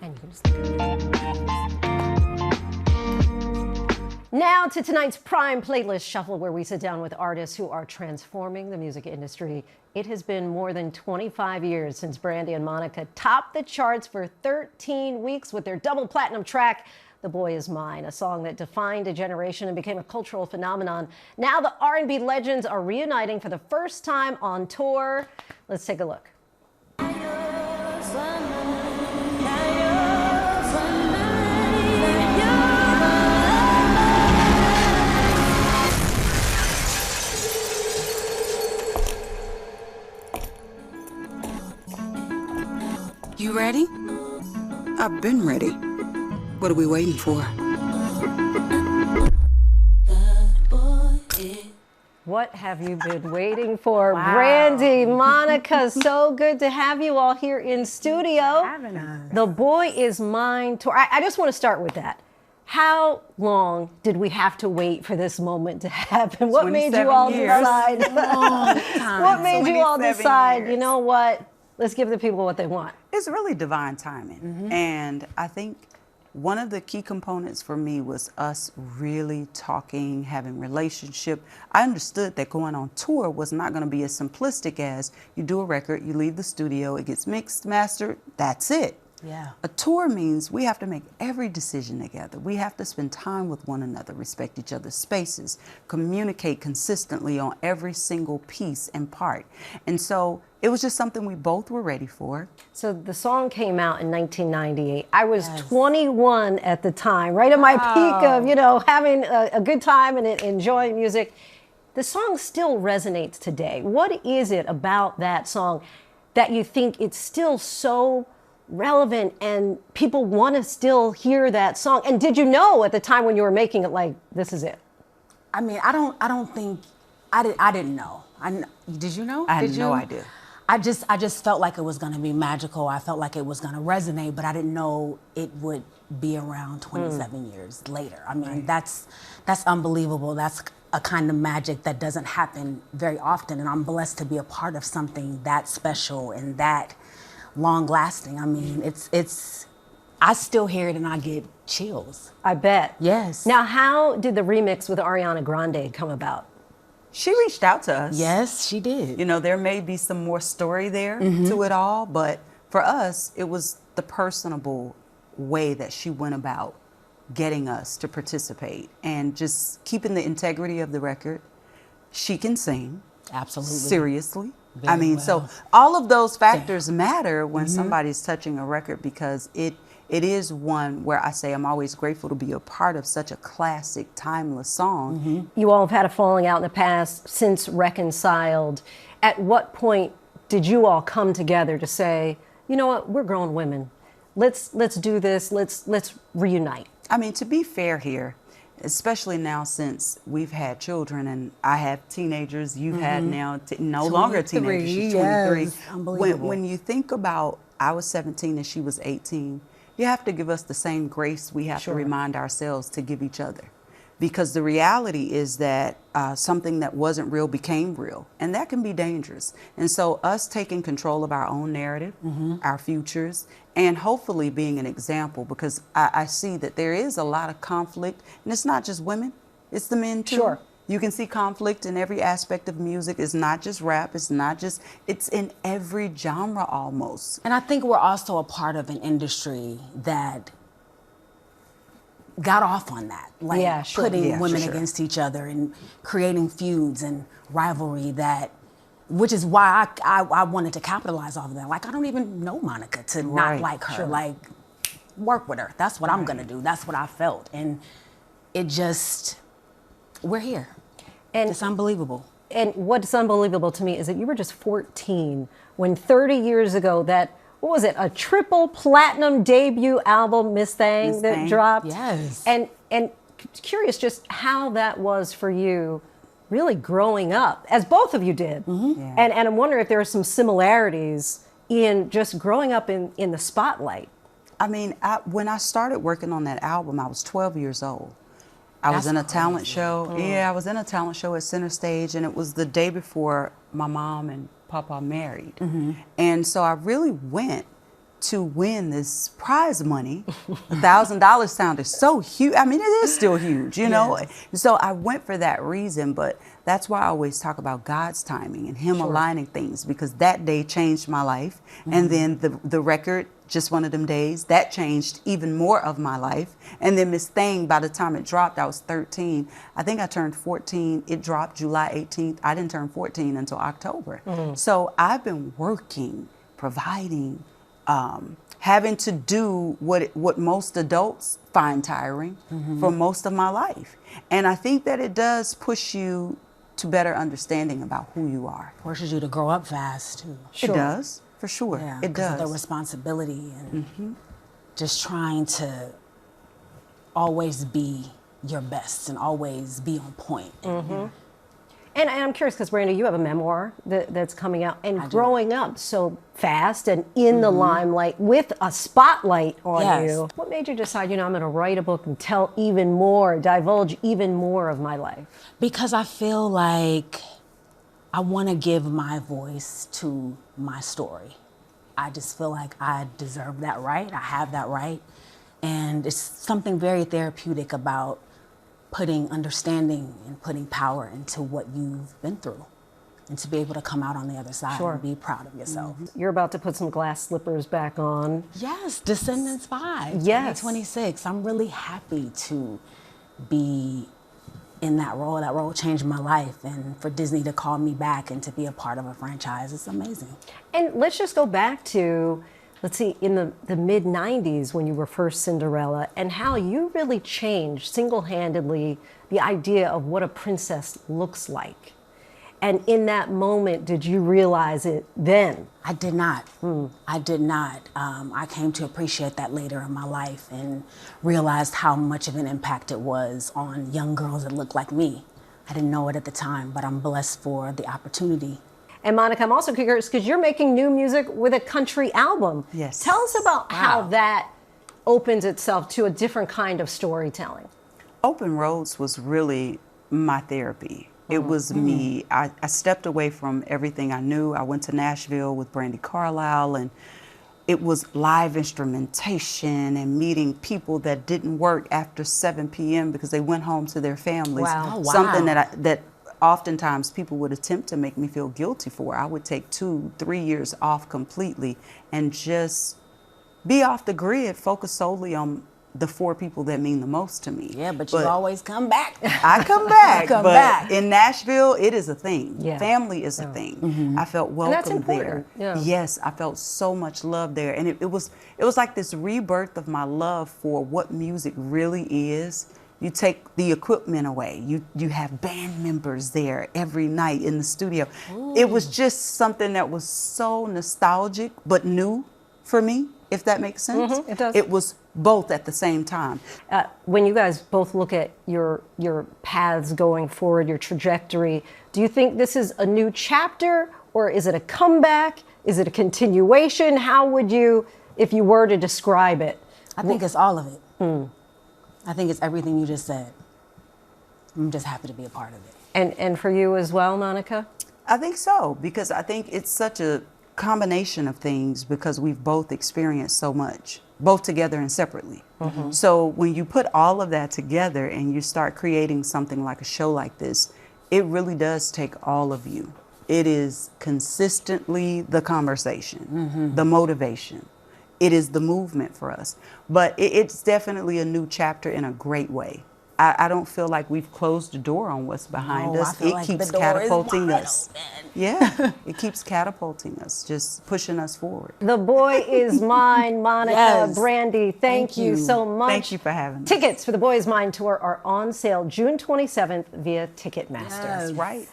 And you can just look at it. Now to tonight's Prime Playlist Shuffle, where we sit down with artists who are transforming the music industry. It has been more than 25 years since Brandy and Monica topped the charts for 13 weeks with their double platinum track, The Boy Is Mine, a song that defined a generation and became a cultural phenomenon. Now the R&B legends are reuniting for the first time on tour. Let's take a look. You ready? I've been ready. What are we waiting for? What have you been waiting for? Wow. Brandy, Monica, so good to have you all here in studio. The Boy Is Mine tour. I just want to start with that. How long did we have to wait for this moment to happen? What made you all decide? What made you all decide, you know what? Let's give the people what they want. It's really divine timing. Mm-hmm. And I think one of the key components for me was us really talking, having relationship. I understood that going on tour was not going to be as simplistic as you do a record, you leave the studio, it gets mixed, mastered, that's it. Yeah. A tour means we have to make every decision together. We have to spend time with one another, respect each other's spaces, communicate consistently on every single piece and part. And so it was just something we both were ready for. So the song came out in 1998. I was 21 at the time, right at my peak of, you know, having a good time and enjoying music. The song still resonates today. What is it about that song that you think it's still so relevant and people want to still hear that song? And did you know at the time when you were making it, like, this is it? I mean, I don't think I didn't know. Did you know? I had no idea. I just felt like it was going to be magical. I felt like it was going to resonate, but I didn't know it would be around 27 years later. I mean, that's unbelievable. That's a kind of magic that doesn't happen very often, and I'm blessed to be a part of something that special and that long lasting. I mean, I still hear it and I get chills. I bet. Yes. Now, how did the remix with Ariana Grande come about? She reached out to us. Yes, she did. You know, there may be some more story there to it all, but for us, it was the personable way that she went about getting us to participate and just keeping the integrity of the record. She can sing. Absolutely. Seriously. Very I mean, well. so all of those factors matter when somebody's touching a record, because it is one where I say I'm always grateful to be a part of such a classic, timeless song. You all have had a falling out in the past, since reconciled. At what point did you all come together to say, you know what, we're grown women. Let's do this. Let's reunite. I mean, to be fair here, especially now since we've had children and I have teenagers, you've had now no longer teenagers, she's 23. Yes, unbelievable. When you think about, I was 17 and she was 18, you have to give us the same grace we have to remind ourselves to give each other. Because the reality is that something that wasn't real became real, and that can be dangerous. And so us taking control of our own narrative, our futures, and hopefully being an example, because I see that there is a lot of conflict, and it's not just women, it's the men too. Sure. You can see conflict in every aspect of music. It's not just rap, it's in every genre almost. And I think we're also a part of an industry that got off on that, like putting women against each other and creating feuds and rivalry, which is why I wanted to capitalize off of that. Like, I don't even know Monica to not like her. Like, work with her. That's what I'm gonna do. That's what I felt. And we're here. And it's unbelievable. And what's unbelievable to me is that you were just 14 when 30 years ago what was it, a triple platinum debut album, Miss Thang, that dropped? Yes. And curious just how that was for you really growing up, as both of you did. And I'm wondering if there are some similarities in just growing up in the spotlight. I mean, when I started working on that album, I was 12 years old. I was in a talent show. Yeah, I was in a talent show at Center Stage, and it was the day before my mom and Papa married. And so I really went to win this prize money. $1,000 sounded so huge. I mean, it is still huge, you know? So I went for that reason, but that's why I always talk about God's timing and Him aligning things, because that day changed my life. And then the record, just one of them days, that changed even more of my life. And then Miss Thing, by the time it dropped, I was 13. I think I turned 14. It dropped July 18th. I didn't turn 14 until October. So I've been working, providing, having to do what most adults find tiring for most of my life. And I think that it does push you to better understanding about who you are. Forces you to grow up fast too. It does, for sure. Yeah, it does. The responsibility and just trying to always be your best and always be on point. And I'm curious, because Brandy, you have a memoir that's coming out, and growing up so fast and in the limelight with a spotlight on you. What made you decide, you know, I'm going to write a book and tell even more, divulge even more of my life? Because I feel like I want to give my voice to my story. I just feel like I deserve that right. I have that right. And it's something very therapeutic about putting understanding and putting power into what you've been through, and to be able to come out on the other side and be proud of yourself. You're about to put some glass slippers back on. Yes, Descendants 5, yes. 2026. I'm really happy to be in that role. That role changed my life, and for Disney to call me back and to be a part of a franchise, it's amazing. And let's just go back to, let's see, in the mid-90s when you were first Cinderella, and how you really changed single-handedly the idea of what a princess looks like. And in that moment, did you realize it then? I did not. I did not. I came to appreciate that later in my life and realized how much of an impact it was on young girls that looked like me. I didn't know it at the time, but I'm blessed for the opportunity. And Monica, I'm also curious because you're making new music with a country album. Yes. Tell us about how that opens itself to a different kind of storytelling. Open Roads was really my therapy. It was me. I stepped away from everything I knew. I went to Nashville with Brandy Carlisle, and it was live instrumentation and meeting people that didn't work after 7 p.m. because they went home to their families. Wow. Oh, wow. Something that oftentimes people would attempt to make me feel guilty for. I would take 2-3 years off completely and just be off the grid, focus solely on the 4 people that mean the most to me. Yeah, but you always come back. I come back. Come but back. in Nashville, it is a thing. Yeah. Family is a thing. I felt welcome there. Yeah. Yes, I felt so much love there. And it was like this rebirth of my love for what music really is. You take the equipment away. You have band members there every night in the studio. It was just something that was so nostalgic but new for me, if that makes sense. It does. It was both at the same time. When you guys both look at your paths going forward, your trajectory, do you think this is a new chapter, or is it a comeback? Is it a continuation? How would you, if you were to describe it? I think it's all of it. I think it's everything you just said. I'm just happy to be a part of it. And for you as well, Monica? I think so, because I think it's such a combination of things, because we've both experienced so much, both together and separately. So when you put all of that together and you start creating something like a show like this, it really does take all of you. It is consistently the conversation, the motivation. It is the movement for us. But it's definitely a new chapter in a great way. I don't feel like we've closed the door on what's behind us. It keeps catapulting us. Yeah, it keeps catapulting us, just pushing us forward. The Boy Is Mine, Monica, Yes. Brandy, thank you so much. Thank you for having me. Tickets for the Boy Is Mine tour are on sale June 27th via Ticketmaster. That's right.